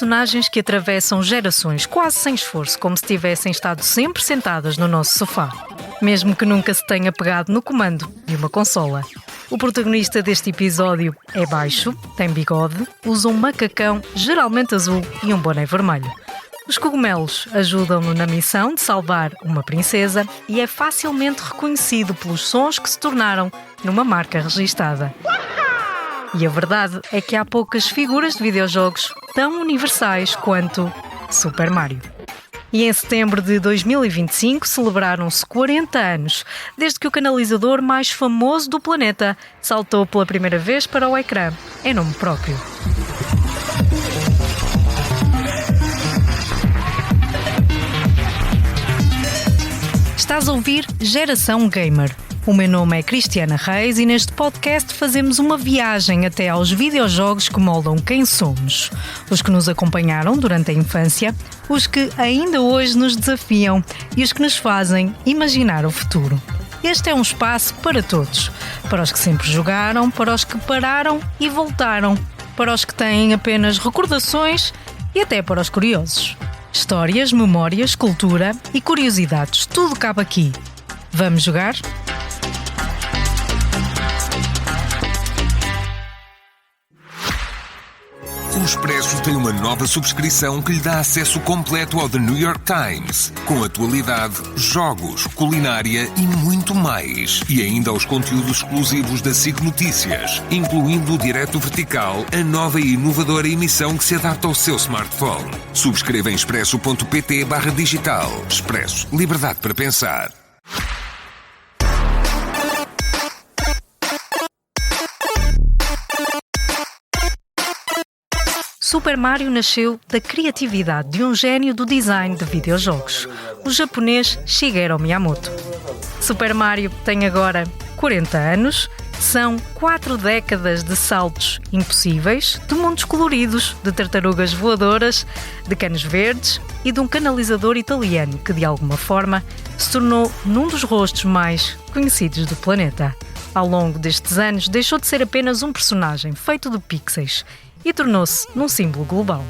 personagens que atravessam gerações quase sem esforço, como se tivessem estado sempre sentadas no nosso sofá, mesmo que nunca se tenha pegado no comando de uma consola. O protagonista deste episódio é baixo, tem bigode, usa um macacão geralmente azul e um boné vermelho. Os cogumelos ajudam-no na missão de salvar uma princesa e é facilmente reconhecido pelos sons que se tornaram numa marca registada. E a verdade é que há poucas figuras de videojogos tão universais quanto Super Mario. E em setembro de 2025 celebraram-se 40 anos desde que o canalizador mais famoso do planeta saltou pela primeira vez para o ecrã, em nome próprio. Estás a ouvir Geração Gamer. O meu nome é Cristiana Reis e neste podcast fazemos uma viagem até aos videojogos que moldam quem somos. Os que nos acompanharam durante a infância, os que ainda hoje nos desafiam e os que nos fazem imaginar o futuro. Este é um espaço para todos. Para os que sempre jogaram, para os que pararam e voltaram, para os que têm apenas recordações e até para os curiosos. Histórias, memórias, cultura e curiosidades, tudo cabe aqui. Vamos jogar? O Expresso tem uma nova subscrição que lhe dá acesso completo ao The New York Times, com atualidade, jogos, culinária e muito mais. E ainda aos conteúdos exclusivos da SIC Notícias, incluindo o Direto Vertical, a nova e inovadora emissão que se adapta ao seu smartphone. Subscreva em expresso.pt/digital. Expresso. Liberdade para pensar. Super Mario nasceu da criatividade de um gênio do design de videojogos, o japonês Shigeru Miyamoto. Super Mario tem agora 40 anos, são 4 décadas de saltos impossíveis, de mundos coloridos, de tartarugas voadoras, de canos verdes e de um canalizador italiano que, de alguma forma, se tornou num dos rostos mais conhecidos do planeta. Ao longo destes anos, deixou de ser apenas um personagem feito de pixels e tornou-se num símbolo global.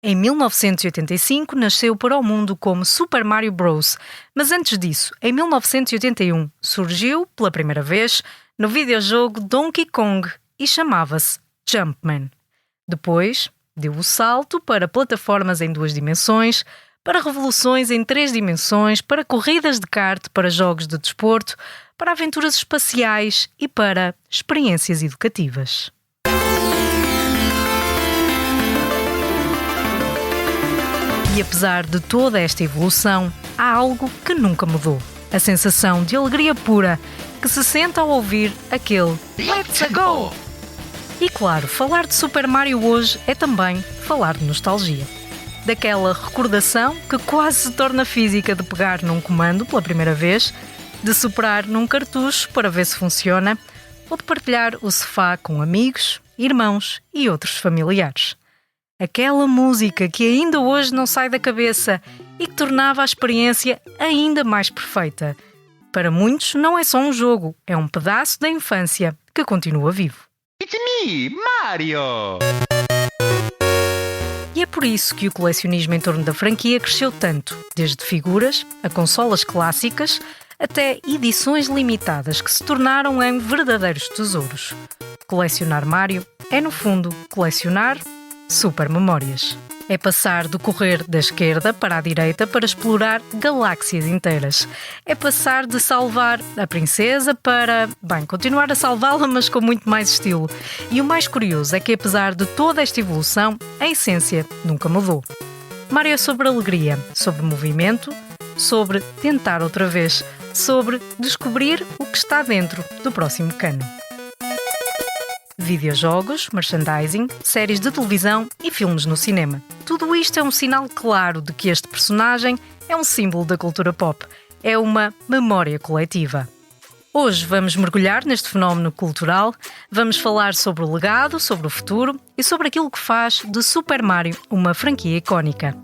Em 1985 nasceu para o mundo como Super Mario Bros., mas antes disso, em 1981, surgiu pela primeira vez no videojogo Donkey Kong e chamava-se Jumpman. Depois, deu o salto para plataformas em 2 dimensões, para revoluções em 3 dimensões, para corridas de kart, para jogos de desporto, para aventuras espaciais e para experiências educativas. E apesar de toda esta evolução, há algo que nunca mudou. A sensação de alegria pura que se sente ao ouvir aquele Let's Go! E claro, falar de Super Mario hoje é também falar de nostalgia. Daquela recordação que quase se torna física de pegar num comando pela primeira vez, de soprar num cartucho para ver se funciona, ou de partilhar o sofá com amigos, irmãos e outros familiares. Aquela música que ainda hoje não sai da cabeça e que tornava a experiência ainda mais perfeita. Para muitos não é só um jogo, é um pedaço da infância que continua vivo. It's me, Mario! E é por isso que o colecionismo em torno da franquia cresceu tanto, desde figuras a consolas clássicas até edições limitadas que se tornaram em verdadeiros tesouros. Colecionar Mario é, no fundo, colecionar super memórias. É passar do correr da esquerda para a direita para explorar galáxias inteiras. É passar de salvar a princesa para, continuar a salvá-la, mas com muito mais estilo. E o mais curioso é que, apesar de toda esta evolução, a essência nunca mudou. Mario é sobre alegria, sobre movimento, sobre tentar outra vez, sobre descobrir o que está dentro do próximo cano. Videojogos, merchandising, séries de televisão e filmes no cinema. Tudo isto é um sinal claro de que este personagem é um símbolo da cultura pop. É uma memória coletiva. Hoje vamos mergulhar neste fenómeno cultural, vamos falar sobre o legado, sobre o futuro e sobre aquilo que faz de Super Mario uma franquia icónica.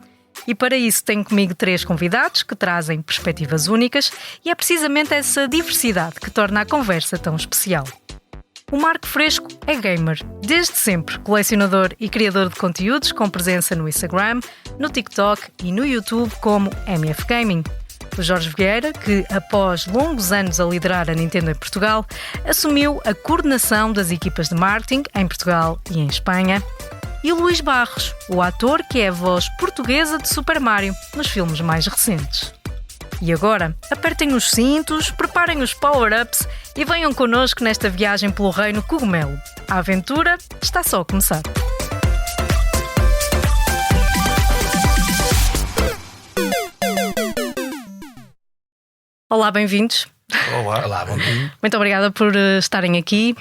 E para isso tenho comigo 3 convidados que trazem perspectivas únicas e é precisamente essa diversidade que torna a conversa tão especial. O Marco Fresco é gamer, desde sempre colecionador e criador de conteúdos com presença no Instagram, no TikTok e no YouTube como MF Gaming. O Jorge Vieira, que após longos anos a liderar a Nintendo em Portugal, assumiu a coordenação das equipas de marketing em Portugal e em Espanha. E o Luís Barros, o ator que é a voz portuguesa de Super Mario nos filmes mais recentes. E agora, apertem os cintos, preparem os power-ups e venham connosco nesta viagem pelo reino cogumelo. A aventura está só a começar. Olá, bem-vindos. Olá, bom dia. Muito obrigada por estarem aqui.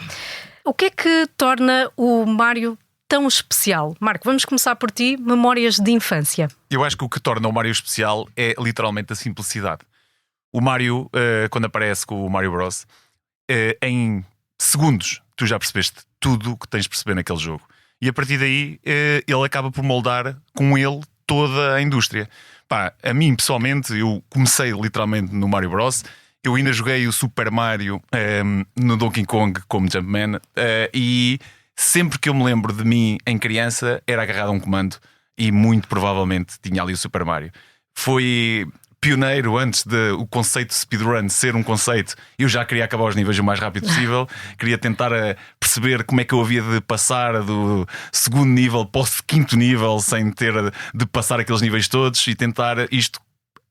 O que é que torna o Mario tão especial? Marco, vamos começar por ti. Memórias de infância. Eu acho que o que torna o Mario especial é literalmente a simplicidade. O Mario, quando aparece com o Mario Bros, em segundos tu já percebeste tudo o que tens de perceber naquele jogo. E a partir daí ele acaba por moldar com ele toda a indústria. Pá, a mim pessoalmente, eu comecei literalmente no Mario Bros. Eu ainda joguei o Super Mario no Donkey Kong como Jumpman e sempre que eu me lembro de mim em criança era agarrado a um comando e muito provavelmente tinha ali o Super Mario. Foi pioneiro antes de o conceito de speedrun ser um conceito. Eu já queria acabar os níveis o mais rápido possível. Queria tentar perceber como é que eu havia de passar do segundo nível para o quinto nível sem ter de passar aqueles níveis todos e tentar isto.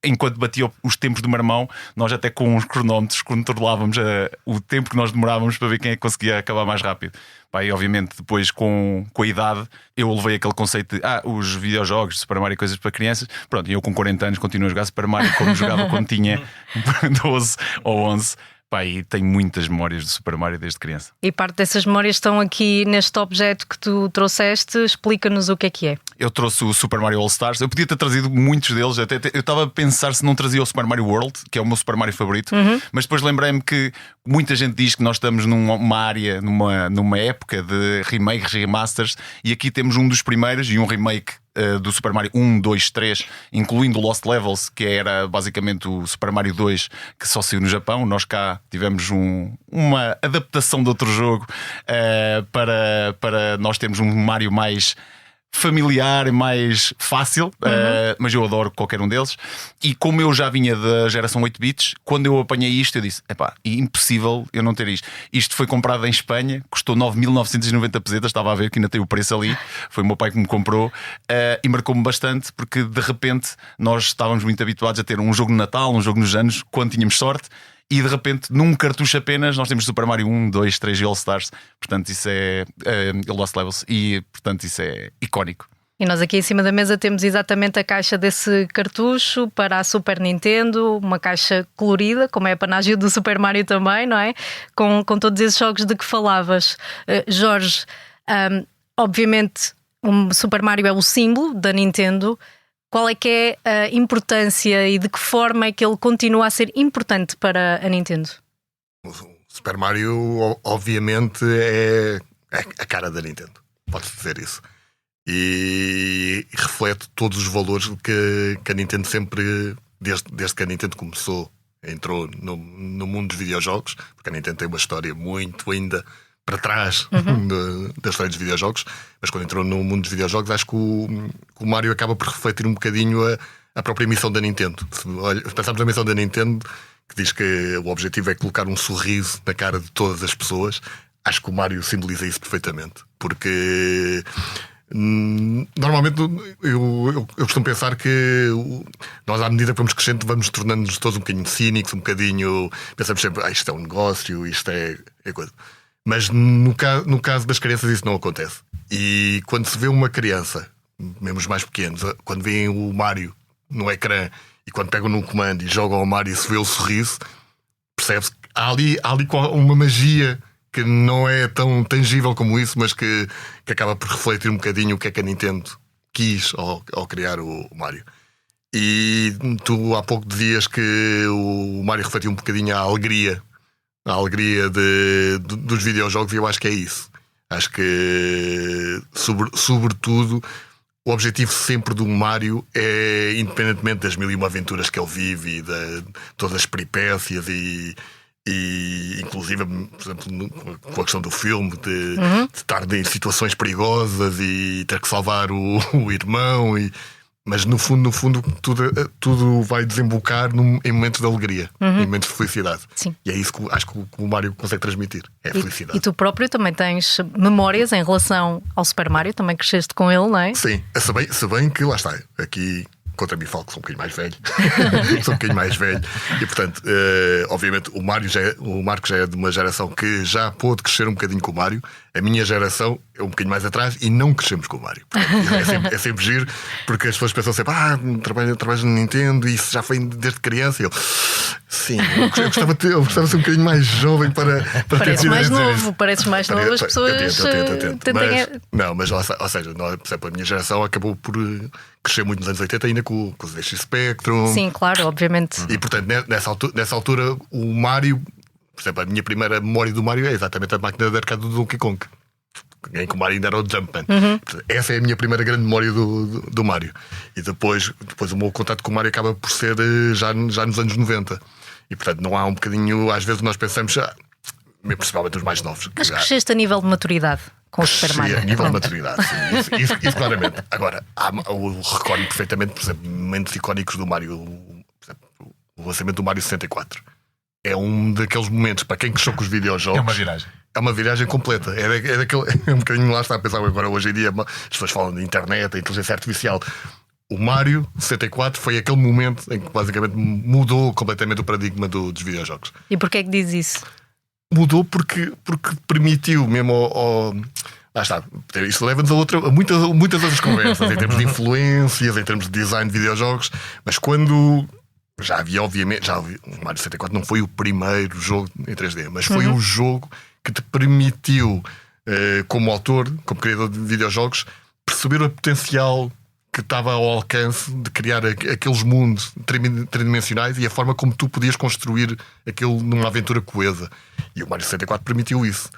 Enquanto batia os tempos do meu irmão, nós até com uns cronómetros controlávamos o tempo que nós demorávamos para ver quem é que conseguia acabar mais rápido. Pá, e obviamente depois com a idade eu levei aquele conceito de os videojogos, Super Mario e coisas para crianças. Pronto, e eu com 40 anos continuo a jogar Super Mario como jogava quando tinha 12 ou 11. Pá, e tenho muitas memórias de Super Mario desde criança. E parte dessas memórias estão aqui neste objeto que tu trouxeste. Explica-nos o que é. Eu trouxe o Super Mario All Stars. Eu podia ter trazido muitos deles. Eu estava a pensar se não trazia o Super Mario World, que é o meu Super Mario favorito. Mas depois lembrei-me que muita gente diz que nós estamos numa área, numa época de remakes, remasters. E aqui temos um dos primeiros e um remake do Super Mario 1, 2, 3, incluindo o Lost Levels, que era basicamente o Super Mario 2 que só saiu no Japão. Nós cá tivemos uma adaptação de outro jogo para nós termos um Mario mais familiar, mais fácil, mas eu adoro qualquer um deles. E como eu já vinha da geração 8 bits, quando eu apanhei isto eu disse, impossível eu não ter isto. Isto foi comprado em Espanha, custou 9.990 pesetas, estava a ver que ainda tem o preço ali. Foi o meu pai que me comprou e marcou-me bastante porque de repente nós estávamos muito habituados a ter um jogo no Natal, um jogo nos anos, quando tínhamos sorte. E de repente, num cartucho apenas, nós temos Super Mario 1, 2, 3 e All Stars. Portanto, isso é Lost Levels. E, portanto, isso é icónico. E nós aqui em cima da mesa temos exatamente a caixa desse cartucho para a Super Nintendo. Uma caixa colorida, como é a panágio do Super Mario também, não é? Com todos esses jogos de que falavas. Jorge, obviamente, o Super Mario é o símbolo da Nintendo. Qual é que é a importância e de que forma é que ele continua a ser importante para a Nintendo? O Super Mario, obviamente, é a cara da Nintendo. Pode-se dizer isso. E reflete todos os valores que a Nintendo sempre, desde que a Nintendo começou, entrou no mundo dos videojogos, porque a Nintendo tem uma história muito ainda para trás da história dos videojogos, mas quando entrou no mundo dos videojogos acho que o Mario acaba por refletir um bocadinho a própria missão da Nintendo. Se pensarmos na missão da Nintendo, que diz que o objetivo é colocar um sorriso na cara de todas as pessoas, acho que o Mario simboliza isso perfeitamente, porque normalmente eu costumo pensar que nós, à medida que vamos crescendo, vamos tornando-nos todos um bocadinho cínicos, um bocadinho, pensamos sempre, isto é um negócio, isto é coisa. Mas no caso das crianças isso não acontece. E quando se vê uma criança, mesmo os mais pequenos, quando veem o Mario no ecrã e quando pegam num comando e jogam ao Mario e se vê o sorriso, percebe-se que há ali uma magia que não é tão tangível como isso, mas que acaba por refletir um bocadinho o que é que a Nintendo quis ao criar o Mario. E tu há pouco dizias que o Mario refletiu um bocadinho a alegria dos videojogos, e eu acho que é isso. Acho que, sobretudo, o objetivo sempre do Mário é, independentemente das 1001 aventuras que ele vive e de todas as peripécias e inclusive, por exemplo, com a questão do filme de estar em situações perigosas e ter que salvar o irmão, mas no fundo tudo vai desembocar em momentos de alegria, em momentos de felicidade. Sim. E é isso que acho que o Mário consegue transmitir, é a felicidade. E tu próprio também tens memórias em relação ao Super Mario, também cresceste com ele, não é? Sim, se bem que lá está, aqui contra mim falo que sou um bocadinho mais velho. Sou um bocadinho mais velho. E portanto, obviamente, o Marco já é de uma geração que já pôde crescer um bocadinho com o Mário. A minha geração é um bocadinho mais atrás e não crescemos com o Mário. Portanto, é sempre giro, porque as pessoas pensam sempre: trabalhas no Nintendo e isso já foi desde criança. E eu, sim, eu gostava de ser um bocadinho mais jovem para Pareces ter mais sido novo, pareces mais novo, as pessoas tentem. Mas ou seja, por exemplo, a minha geração acabou por crescer muito nos anos 80 ainda com os ZX Spectrum. Sim, claro, obviamente. E portanto, nessa altura, o Mário, por exemplo, a minha primeira memória do Mário é exatamente a máquina de arcade do Donkey Kong, em que o Mário ainda era o Jumpman. Portanto, essa é a minha primeira grande memória do Mário. E depois o meu contato com o Mário acaba por ser já nos anos 90. E portanto, não há um bocadinho. Às vezes nós pensamos, principalmente os mais novos. Mas cresceste a nível de maturidade com o Super Mario. A nível de maturidade, sim, isso claramente. Agora, eu recordo perfeitamente, por exemplo, momentos icónicos do Mário. Por exemplo, o lançamento do Mário 64. É um daqueles momentos, para quem cresceu com os videojogos. É uma viragem. É uma viragem completa. É um bocadinho lá está a pensar agora hoje em dia. As pessoas falam de internet, a inteligência artificial. O Mário 64 foi aquele momento em que basicamente mudou completamente o paradigma dos videojogos. E porquê é que diz isso? Mudou porque permitiu mesmo lá está, isso leva-nos a muitas outras conversas em termos de influências, em termos de design de videojogos, mas quando já havia, obviamente, o Mario 64 não foi o primeiro jogo em 3D, mas foi o jogo que te permitiu, como autor, como criador de videojogos, perceber o potencial que estava ao alcance de criar aqueles mundos tridimensionais e a forma como tu podias construir aquilo numa aventura coesa. E o Mario 64 permitiu isso.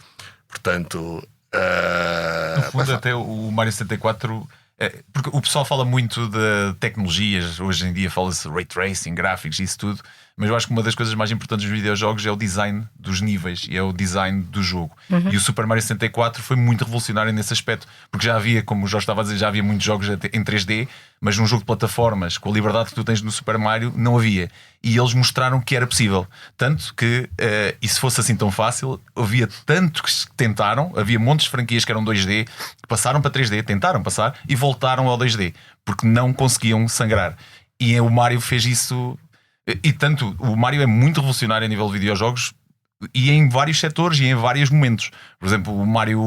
Portanto, no fundo, até o Mario 64, porque o pessoal fala muito de tecnologias, hoje em dia fala-se ray tracing, gráficos, isso tudo, mas eu acho que uma das coisas mais importantes dos videojogos é o design dos níveis e é o design do jogo. E o Super Mario 64 foi muito revolucionário nesse aspecto, porque já havia, como o Jorge estava a dizer, já havia muitos jogos em 3D, mas num jogo de plataformas, com a liberdade que tu tens no Super Mario, não havia. E eles mostraram que era possível. Tanto que, e se fosse assim tão fácil, havia tantos que tentaram, havia montes de franquias que eram 2D, que passaram para 3D, tentaram passar e voltaram ao 2D, porque não conseguiam sangrar. E o Mario fez isso. E tanto, o Mario é muito revolucionário a nível de videojogos e em vários setores e em vários momentos. Por exemplo, o Mario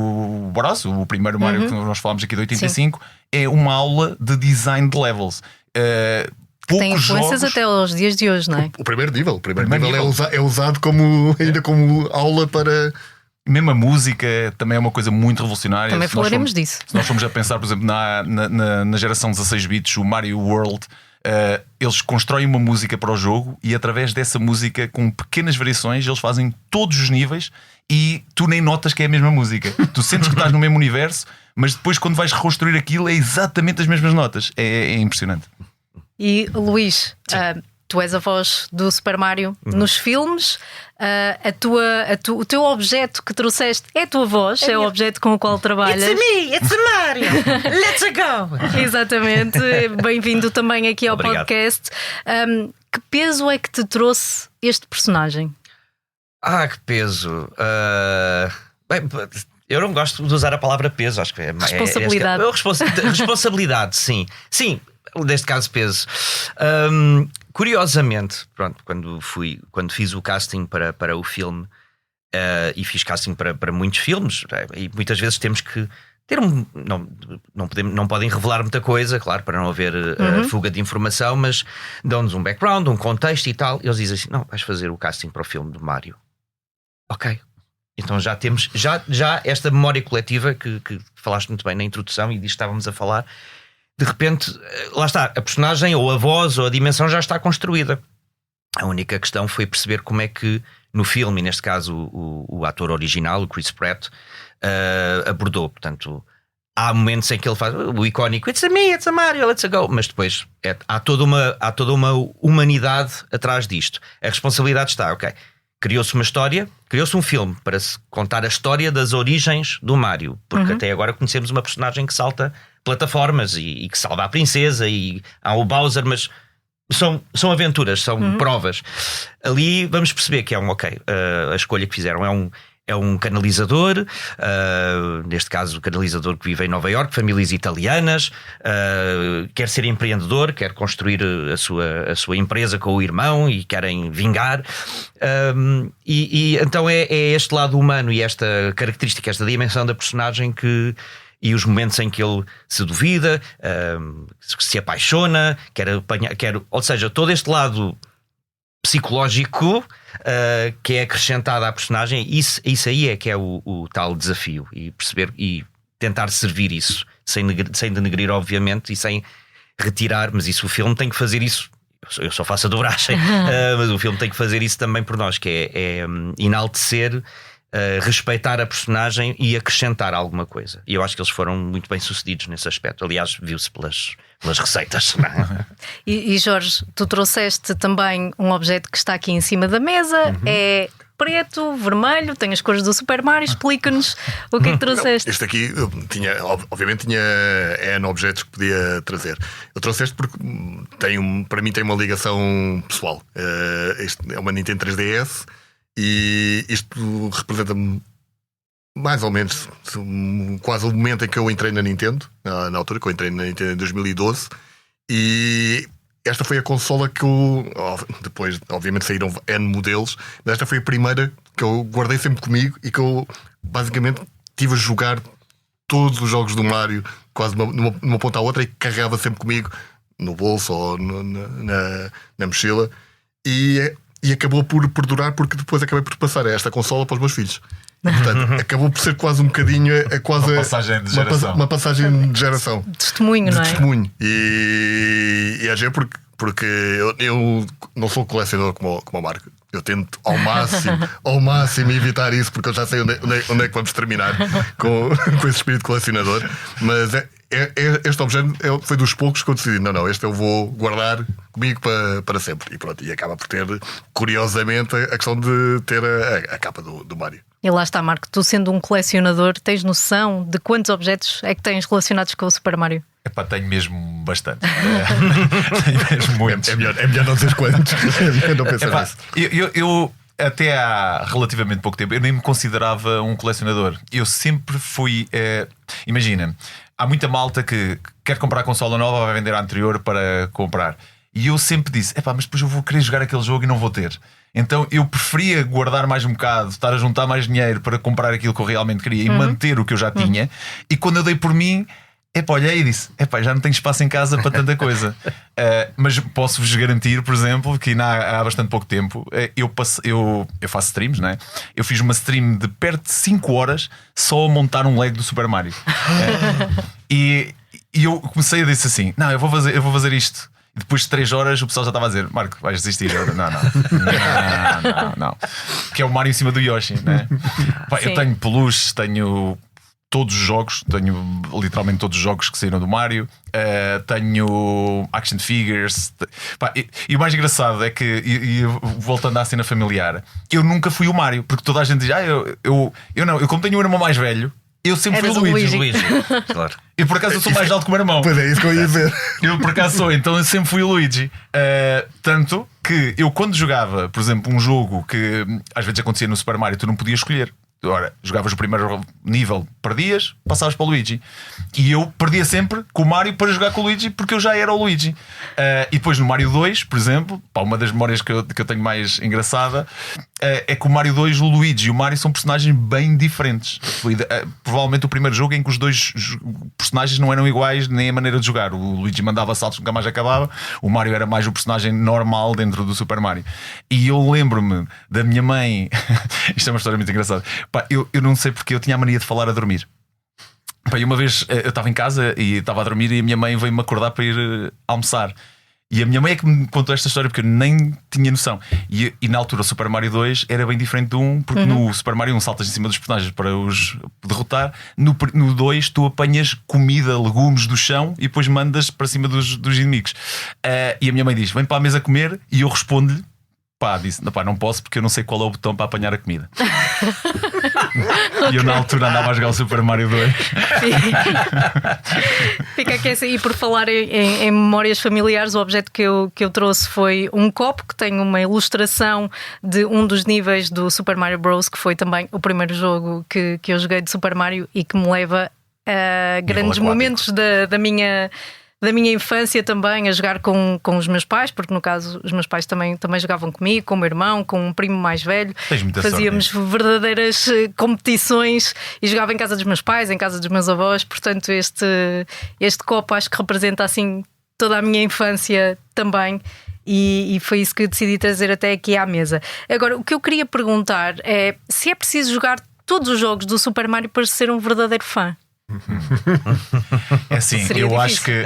Bros, o primeiro Mario que nós falámos aqui de 85, sim, é uma aula de design de levels. Tem influências até aos dias de hoje, não é? O primeiro nível é usado ainda como aula para... Mesmo a música também é uma coisa muito revolucionária. Também falaremos disso. Se nós formos a pensar, por exemplo, na geração 16 bits, o Mario World, eles constroem uma música para o jogo e através dessa música, com pequenas variações, eles fazem todos os níveis e tu nem notas que é a mesma música. Tu sentes que estás no mesmo universo, mas depois quando vais reconstruir aquilo é exatamente as mesmas notas. É impressionante. E Luís, tu és a voz do Super Mario nos filmes. O teu objeto que trouxeste é a tua voz, é o objeto com o qual trabalhas. It's me, it's Mario. Let's go. Exatamente. Bem-vindo também aqui ao podcast. Que peso é que te trouxe este personagem? Que peso. Bem, eu não gosto de usar a palavra peso, acho que é responsabilidade. Responsabilidade, sim. Sim, neste caso peso. Curiosamente, pronto, quando fiz o casting para o filme, e fiz casting para muitos filmes, e muitas vezes temos que ter não podem revelar muita coisa, claro, para não haver fuga de informação, mas dão-nos um background, um contexto e tal. Eles dizem assim: não, vais fazer o casting para o filme do Mario. Ok. Então já temos já esta memória coletiva que falaste muito bem na introdução e disto estávamos a falar. De repente, lá está, a personagem ou a voz ou a dimensão já está construída. A única questão foi perceber como é que no filme, e neste caso o ator original, o Chris Pratt, abordou. Portanto, há momentos em que ele faz o icónico It's a me, it's a Mario, let's go. Mas depois há toda uma humanidade atrás disto. A responsabilidade está, ok. Criou-se uma história, criou-se um filme para se contar a história das origens do Mario. Porque até agora conhecemos uma personagem que salta plataformas e que salva a princesa, e há o Bowser, mas são aventuras, são provas. Ali vamos perceber que a escolha que fizeram é um canalizador, neste caso o canalizador que vive em Nova Iorque, famílias italianas, quer ser empreendedor, quer construir a sua empresa com o irmão e querem vingar, e então é este lado humano e esta característica, esta dimensão da personagem e os momentos em que ele se duvida, se apaixona, ou seja, todo este lado psicológico que é acrescentado à personagem, isso aí é que é o tal desafio, e perceber e tentar servir isso sem denegrir, obviamente, e sem retirar, mas isso o filme tem que fazer isso. Eu só faço a dobragem, mas o filme tem que fazer isso também por nós, que é enaltecer, respeitar a personagem e acrescentar alguma coisa. E eu acho que eles foram muito bem sucedidos nesse aspecto. Aliás, viu-se pelas receitas. E Jorge, tu trouxeste também um objeto que está aqui em cima da mesa. É preto, vermelho, tem as cores do Super Mario. Explica-nos o que é que trouxeste. Este aqui obviamente tinha N objetos que podia trazer. Eu trouxe este porque para mim tem uma ligação pessoal. Este é uma Nintendo 3DS. E isto representa-me mais ou menos quase o momento em que eu entrei na Nintendo, na altura que eu entrei na Nintendo em 2012. E esta foi a consola que eu, depois obviamente saíram N modelos, mas esta foi a primeira que eu guardei sempre comigo e que eu basicamente tive a jogar todos os jogos do Mario quase numa ponta à outra, e carregava sempre comigo no bolso ou na mochila. E acabou por durar, porque depois acabei por passar esta consola para os meus filhos. Portanto, acabou por ser quase um bocadinho uma passagem de geração. Uma passagem de geração. Testemunho, não é? Testemunho. E é giro porque eu não sou colecionador como o Marco. Eu tento ao máximo evitar isso, porque eu já sei onde é que vamos terminar com esse espírito colecionador. Mas este objeto foi dos poucos que eu decidi: não, este eu vou guardar comigo para sempre. E pronto, e acaba por ter, curiosamente, a questão de ter a capa do Mario. E lá está, Marco, tu sendo um colecionador, tens noção de quantos objetos é que tens relacionados com o Super Mario? Epá, tenho mesmo bastante. Tenho mesmo muitos. É melhor não dizer quantos. Não pensar nisso. Eu até há relativamente pouco tempo eu nem me considerava um colecionador. Eu sempre fui. Imagina, há muita malta que quer comprar a consola nova, vai vender a anterior para comprar. E eu sempre disse: mas depois eu vou querer jogar aquele jogo e não vou ter. Então eu preferia guardar mais um bocado, estar a juntar mais dinheiro para comprar aquilo que eu realmente queria e manter o que eu já tinha. E quando eu dei por mim, olhei e disse: já não tenho espaço em casa para tanta coisa. Mas posso-vos garantir, por exemplo, que há bastante pouco tempo eu faço streams, não é? Eu fiz uma stream de perto de 5 horas só a montar um Lego do Super Mario. E eu comecei a dizer assim: eu vou fazer isto. E depois de 3 horas o pessoal já estava a dizer: Marco, vais desistir? Não. Que é o Mario em cima do Yoshi, né? Eu tenho peluches, tenho todos os jogos, tenho literalmente todos os jogos que saíram do Mario, tenho action figures. E o mais engraçado é que, voltando à cena familiar, eu nunca fui o Mario, porque toda a gente diz: eu como tenho um irmão mais velho, eu sempre fui o Luigi. Claro. E por acaso eu sou mais alto que o meu irmão. Pois é, isso que eu ia dizer. Eu por acaso sou, então eu sempre fui o Luigi. Tanto que eu, quando jogava, por exemplo, um jogo que às vezes acontecia no Super Mario, tu não podias escolher. Ora, jogavas o primeiro nível, perdias, passavas para o Luigi. E eu perdia sempre com o Mario para jogar com o Luigi, porque eu já era o Luigi. E depois no Mario 2, por exemplo, uma das memórias que eu tenho mais engraçada é que o Mario 2, o Luigi e o Mario são personagens bem diferentes. Foi provavelmente o primeiro jogo em que os dois personagens não eram iguais nem a maneira de jogar. O Luigi mandava saltos que nunca mais acabava, o Mario era mais o personagem normal dentro do Super Mario. E eu lembro-me da minha mãe isto é uma história muito engraçada. Eu não sei porque eu tinha a mania de falar a dormir. E uma vez eu estava em casa e estava a dormir e a minha mãe veio-me acordar para ir almoçar. E a minha mãe é que me contou esta história porque eu nem tinha noção. E na altura o Super Mario 2 era bem diferente do 1, porque no Super Mario 1 saltas em cima dos personagens para os derrotar. No 2 tu apanhas comida, legumes do chão e depois mandas para cima dos inimigos. E a minha mãe diz: vem para a mesa comer. E eu respondo-lhe: disse, não posso porque eu não sei qual é o botão para apanhar a comida. E eu na altura andava a jogar o Super Mario 2. Fica aqui assim. E por falar em memórias familiares, o objeto que eu trouxe foi um copo que tem uma ilustração de um dos níveis do Super Mario Bros, que foi também o primeiro jogo que eu joguei de Super Mario e que me leva a grandes momentos da minha infância também, a jogar com os meus pais, porque no caso os meus pais também jogavam comigo, com o meu irmão, com um primo mais velho. Fazíamos verdadeiras competições e jogava em casa dos meus pais, em casa dos meus avós. Portanto, este copo acho que representa assim toda a minha infância também. E foi isso que eu decidi trazer até aqui à mesa. Agora, o que eu queria perguntar é se é preciso jogar todos os jogos do Super Mario para ser um verdadeiro fã. É assim, eu acho que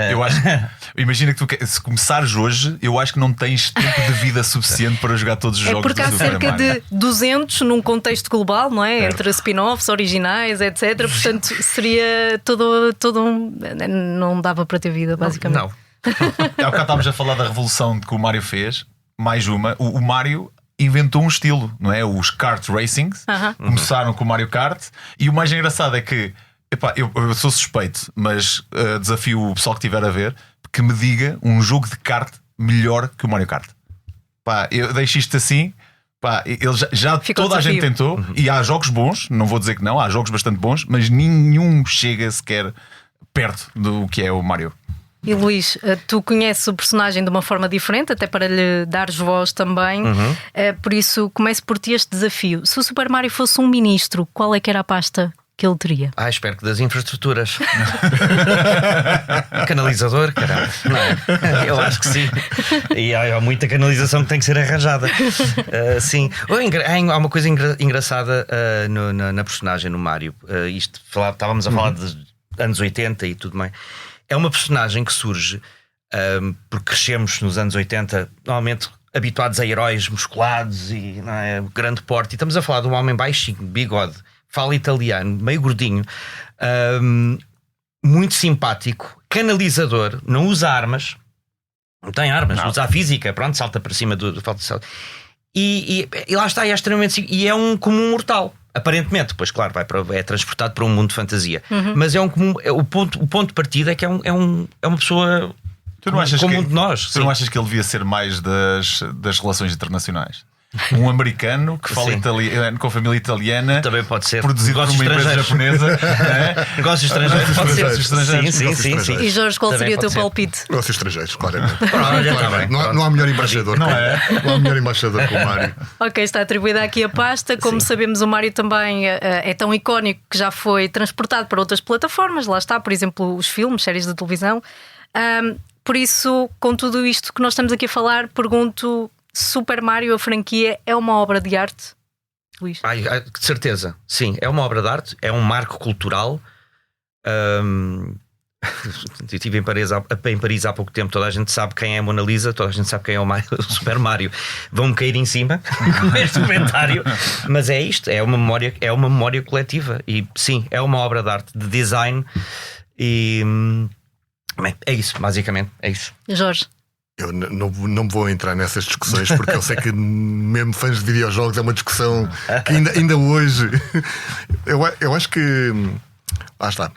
imagina que se começares hoje, eu acho que não tens tempo de vida suficiente para jogar todos os jogos do Super Mario. Porque há cerca de 200 num contexto global, não é? Entre spin-offs, originais, etc. Portanto, seria todo um. Não dava para ter vida, basicamente. Não. Há bocado estávamos a falar da revolução que o Mario fez. Mais uma, o Mario inventou um estilo, não é? Os kart racings começaram com o Mario Kart. E o mais engraçado é que eu sou suspeito, mas desafio o pessoal que estiver a ver que me diga um jogo de kart melhor que o Mario Kart. Eu deixo isto assim. Ele já toda a gente tentou. E há jogos bons, não vou dizer que não, há jogos bastante bons, mas nenhum chega sequer perto do que é o Mario. E Luís, tu conheces o personagem de uma forma diferente, até para lhe dares voz também. Por isso começo por ti este desafio. Se o Super Mario fosse um ministro, qual é que era a pasta que ele teria? Espero que das infraestruturas. Canalizador, caramba. Não é? Eu acho que sim. E há muita canalização que tem que ser arranjada. Sim. Há uma coisa engraçada na personagem, no Mario. Estávamos a falar de anos 80 e tudo mais. É uma personagem que surge porque crescemos nos anos 80, normalmente habituados a heróis musculados e grande porte. E estamos a falar de um homem baixinho, bigode, fala italiano, meio gordinho, muito simpático, canalizador, não usa armas, não tem armas, usa a física, pronto, salta para cima do falta de salto. E lá está, é extremamente. E é um comum mortal. Aparentemente, depois, claro, é transportado para um mundo de fantasia. Mas é um comum. O ponto de partida é que é uma pessoa como um de nós. Tu não achas que ele devia ser mais das relações internacionais? Um americano que fala italiano, com família italiana, também pode ser. Produzido por uma empresa japonesa. Negócios estrangeiros, pode ser. Sim. E Jorge, qual também seria o teu palpite? Negócios estrangeiros, claramente. Não há melhor embaixador. Não há melhor embaixador que o Mario. Ok, está atribuída aqui a pasta. Como sabemos, o Mario também é tão icónico que já foi transportado para outras plataformas. Lá está, por exemplo, os filmes, séries de televisão. Por isso, com tudo isto que nós estamos aqui a falar, pergunto: Super Mario, a franquia, é uma obra de arte, Luís? De certeza, sim, é uma obra de arte, é um marco cultural. Eu estive em Paris há pouco tempo, toda a gente sabe quem é a Mona Lisa, toda a gente sabe quem é o Super Mario. Vão-me cair em cima com este comentário, mas é isto, é uma memória coletiva. E sim, é uma obra de arte, de design. E é isso, basicamente, é isso. Jorge? Eu não vou entrar nessas discussões porque eu sei que mesmo fãs de videojogos é uma discussão que ainda hoje eu acho que lá está.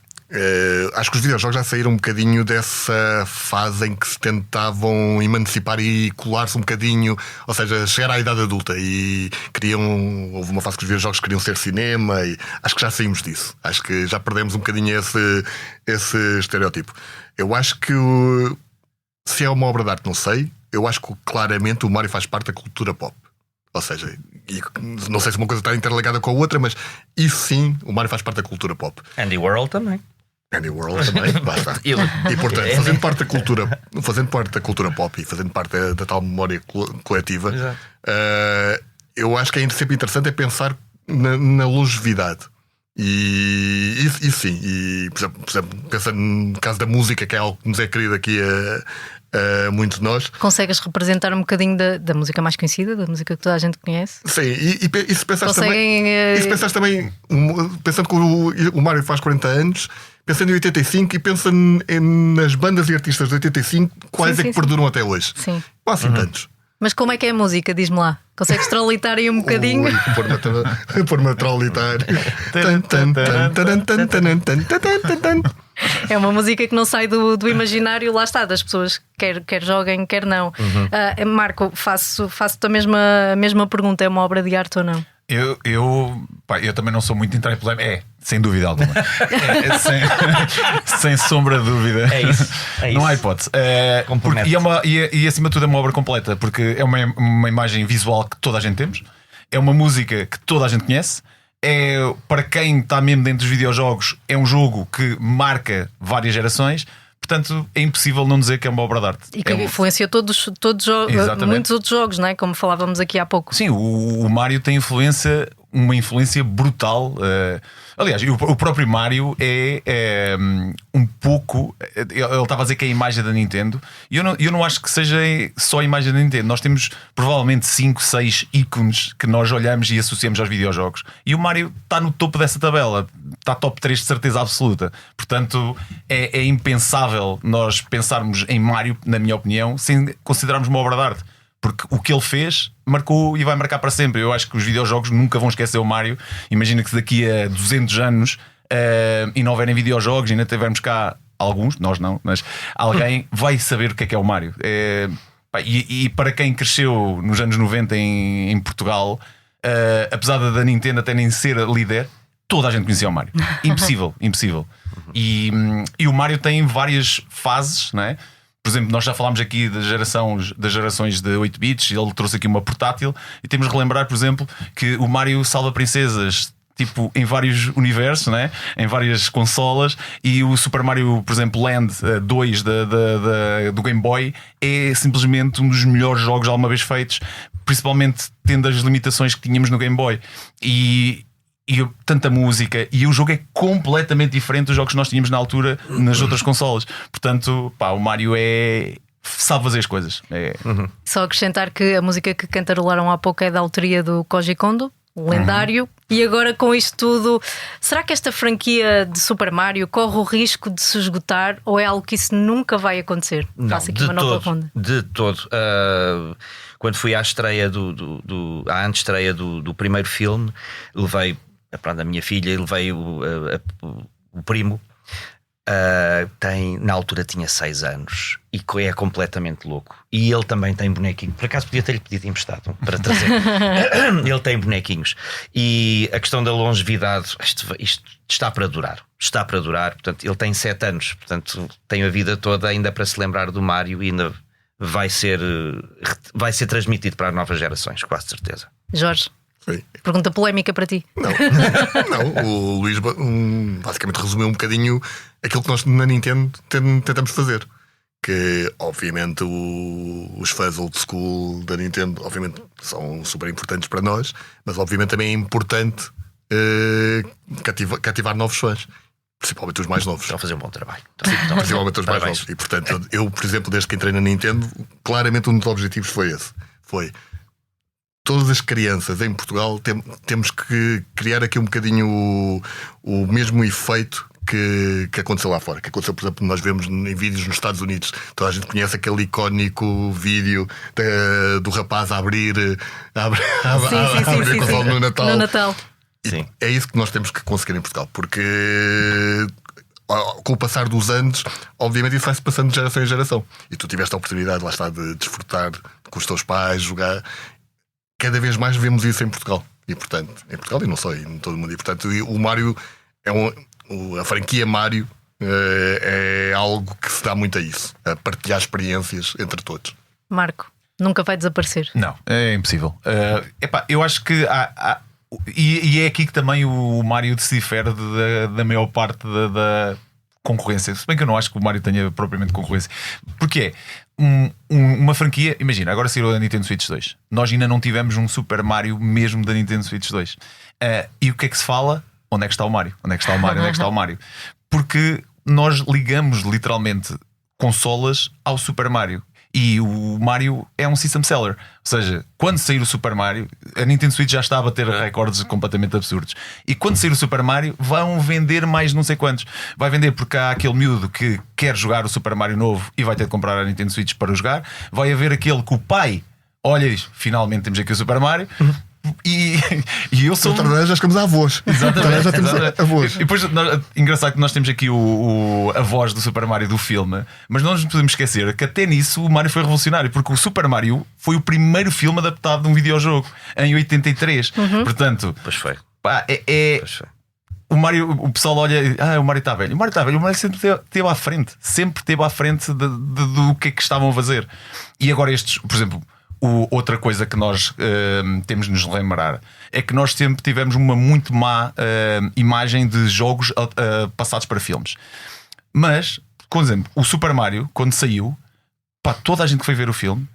Acho que os videojogos já saíram um bocadinho dessa fase em que se tentavam emancipar e colar-se um bocadinho, ou seja, chegar à idade adulta e houve uma fase que os videojogos queriam ser cinema e acho que já saímos disso. Acho que já perdemos um bocadinho esse estereótipo. Eu acho que se é uma obra de arte, não sei. Eu acho que claramente o Mario faz parte da cultura pop. Ou seja, não sei se uma coisa está interligada com a outra, mas isso sim, o Mario faz parte da cultura pop. Andy World também. Basta. E portanto, fazendo parte da cultura pop e fazendo parte da tal memória coletiva, eu acho que é sempre interessante pensar na longevidade. E sim, e por exemplo, pensando no caso da música, que é algo que nos é querido aqui a muitos de nós. Consegues representar um bocadinho da música mais conhecida, da música que toda a gente conhece? Sim, e se pensares Conseguem, também, e se pensares também, pensando que o Mário faz 40 anos, pensando em 85 e pensando nas bandas e artistas de 85, quais é que perduram até hoje? Sim. Quase tantos. Mas como é que é a música? Diz-me lá. Consegues trolitar aí um bocadinho? Pôr-me a trolitar. É uma música que não sai do imaginário, lá está, das pessoas, quer joguem, quer não. Marco, faço-te a mesma pergunta: é uma obra de arte ou não? Eu também não sou muito entrar em polémica. Sem dúvida alguma. Sem sombra de dúvida. É isso. Não há hipótese. E acima de tudo é uma obra completa, porque é uma imagem visual que toda a gente temos, é uma música que toda a gente conhece. Para quem está mesmo dentro dos videojogos, é um jogo que marca várias gerações. Portanto, é impossível não dizer que é uma obra de arte. E que influencia muitos outros jogos, não é? Como falávamos aqui há pouco. Sim, o Mario tem uma influência brutal. Aliás, o próprio Mario é um pouco. Ele estava a dizer que é a imagem da Nintendo. E eu não acho que seja só a imagem da Nintendo. Nós temos provavelmente 5, 6 ícones que nós olhamos e associamos aos videojogos. E o Mario está no topo dessa tabela. Está top 3 de certeza absoluta. Portanto, é impensável nós pensarmos em Mario, na minha opinião, sem considerarmos uma obra de arte. Porque o que ele fez marcou e vai marcar para sempre. Eu acho que os videojogos nunca vão esquecer o Mario. Imagina que daqui a 200 anos e não houverem videojogos e ainda tivermos cá alguns, nós não, mas alguém vai saber o que é o Mario. E para quem cresceu nos anos 90 em Portugal, apesar da Nintendo até nem ser líder, toda a gente conhecia o Mario. Impossível. E o Mario tem várias fases, não é? Por exemplo, nós já falámos aqui das gerações de 8 bits. Ele trouxe aqui uma portátil e temos de relembrar, por exemplo, que o Mario salva princesas tipo em vários universos, né? Em várias consolas. E o Super Mario, por exemplo, Land 2 do Game Boy é simplesmente um dos melhores jogos alguma vez feitos, principalmente tendo as limitações que tínhamos no Game Boy. E tanta música, e o jogo é completamente diferente dos jogos que nós tínhamos na altura nas outras consolas. Portanto, o Mario sabe fazer as coisas. Só acrescentar que a música que cantarolaram há pouco é da autoria do Koji Kondo, lendário. E agora, com isto tudo, será que esta franquia de Super Mario corre o risco de se esgotar, ou é algo que isso nunca vai acontecer? Faço aqui uma nova ronda. De todo. Quando fui à estreia à antestreia do primeiro filme, levei a minha filha e levei o primo. Na altura tinha 6 anos e é completamente louco. E ele também tem bonequinho. Por acaso podia ter-lhe pedido emprestado para trazer. Ele tem bonequinhos. E a questão da longevidade, isto está para durar. Está para durar. Portanto, ele tem 7 anos. Portanto, tem a vida toda ainda para se lembrar do Mario e ainda vai ser transmitido para as novas gerações, quase certeza. Jorge, sim. Pergunta polémica para ti. Não, o Luís basicamente resumiu um bocadinho aquilo que nós na Nintendo tentamos fazer. Que obviamente os fãs old school da Nintendo obviamente são super importantes para nós, mas obviamente também é importante cativar novos fãs. Principalmente os mais novos. Estão a fazer um bom trabalho. Principalmente os mais novos. E portanto, eu, por exemplo, desde que entrei na Nintendo, claramente um dos objetivos foi esse. Foi todas as crianças em Portugal temos que criar aqui um bocadinho o mesmo efeito que aconteceu lá fora. Que aconteceu, por exemplo, nós vemos em vídeos nos Estados Unidos. Toda a gente conhece aquele icónico vídeo do rapaz a abrir a consola no Natal. No Natal. Sim. É isso que nós temos que conseguir em Portugal, porque com o passar dos anos, obviamente isso vai-se passando de geração em geração. E tu tiveste a oportunidade, lá está, de desfrutar com os teus pais, jogar. Cada vez mais vemos isso em Portugal. E portanto, em Portugal e não só, em todo o mundo. E portanto, o Mario a franquia Mario é algo que se dá muito a isso, a partilhar experiências entre todos. Marco, nunca vai desaparecer. Não, é impossível. Eu acho que e é aqui que também o Mario se difere da maior parte da concorrência. Se bem que eu não acho que o Mario tenha propriamente concorrência. Porque uma franquia. Imagina, agora saiu a Nintendo Switch 2. Nós ainda não tivemos um Super Mario mesmo da Nintendo Switch 2. E o que é que se fala? onde é que está o Mario? Onde é que está o Mario? Onde é que está o Mario? Porque nós ligamos literalmente consolas ao Super Mario. E o Mario é um system seller. Ou seja, quando sair o Super Mario, a Nintendo Switch já está a bater recordes completamente absurdos. E quando sair o Super Mario, vão vender mais não sei quantos. Vai vender porque há aquele miúdo que quer jogar o Super Mario novo e vai ter de comprar a Nintendo Switch para o jogar. Vai haver aquele que o pai olha e diz: finalmente temos aqui o Super Mario. E eu sou. Já chegamos a avós. Exatamente. Já temos avós. E depois, engraçado que nós temos aqui a voz do Super Mario do filme, mas não nos podemos esquecer que até nisso o Mario foi revolucionário, porque o Super Mario foi o primeiro filme adaptado de um videojogo em 83. Portanto, Pois foi. pá, Pois foi. o Mario, o pessoal olha, o Mario está velho. O Mario sempre esteve à frente, sempre esteve à frente do que é que estavam a fazer. E agora estes, por exemplo. Outra coisa que nós temos de nos lembrar é que nós sempre tivemos uma muito má imagem de jogos passados para filmes. Mas, por exemplo, o Super Mario, quando saiu, pá, toda a gente que foi ver o filme,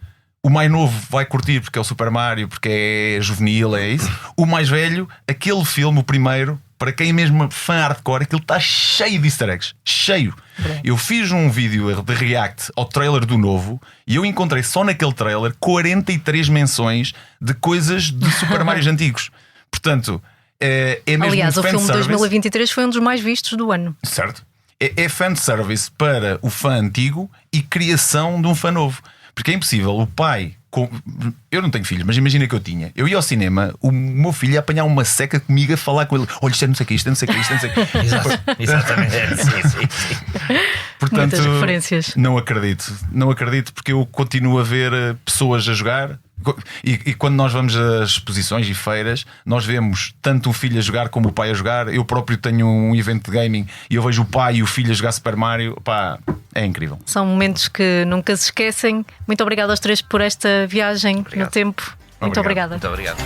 o mais novo vai curtir porque é o Super Mario, porque é juvenil, é isso. O mais velho, aquele filme, o primeiro, para quem é mesmo fã hardcore, aquilo está cheio de easter eggs. Cheio. Eu fiz um vídeo de react ao trailer do novo e eu encontrei só naquele trailer 43 menções de coisas de Super Mario antigos. Portanto, é mesmo. Aliás, um o filme de fanservice. 2023 foi um dos mais vistos do ano. Certo. É fanservice para o fã antigo e criação de um fã novo. Porque é impossível o pai. Eu não tenho filhos, mas imagina que eu tinha. Eu ia ao cinema, o meu filho ia apanhar uma seca comigo a falar com ele: olha, isto é não sei o que, isto é não sei o que, isto é não sei o que. Exatamente. Sim. Portanto, Muitas referências. Não acredito porque eu continuo a ver pessoas a jogar. E quando nós vamos a exposições e feiras, nós vemos tanto o filho a jogar como o pai a jogar. Eu próprio tenho um evento de gaming e eu vejo o pai e o filho a jogar Super Mario. Pá, é incrível. São momentos que nunca se esquecem. Muito obrigada aos três por esta viagem Obrigado. no tempo. Muito obrigada. Muito obrigado.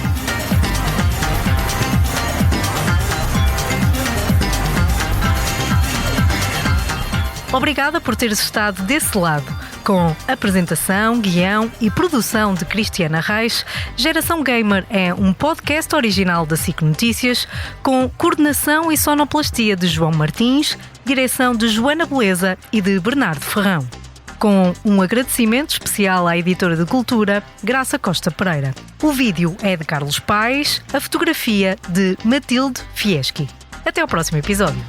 Obrigada por teres estado desse lado. Com apresentação, guião e produção de Cristiana Reis, Geração Gamer é um podcast original da SIC Notícias, com coordenação e sonoplastia de João Martins, direção de Joana Beleza e de Bernardo Ferrão. Com um agradecimento especial à editora de cultura, Graça Costa Pereira. O vídeo é de Carlos Paes, a fotografia de Matilde Fieschi. Até ao próximo episódio.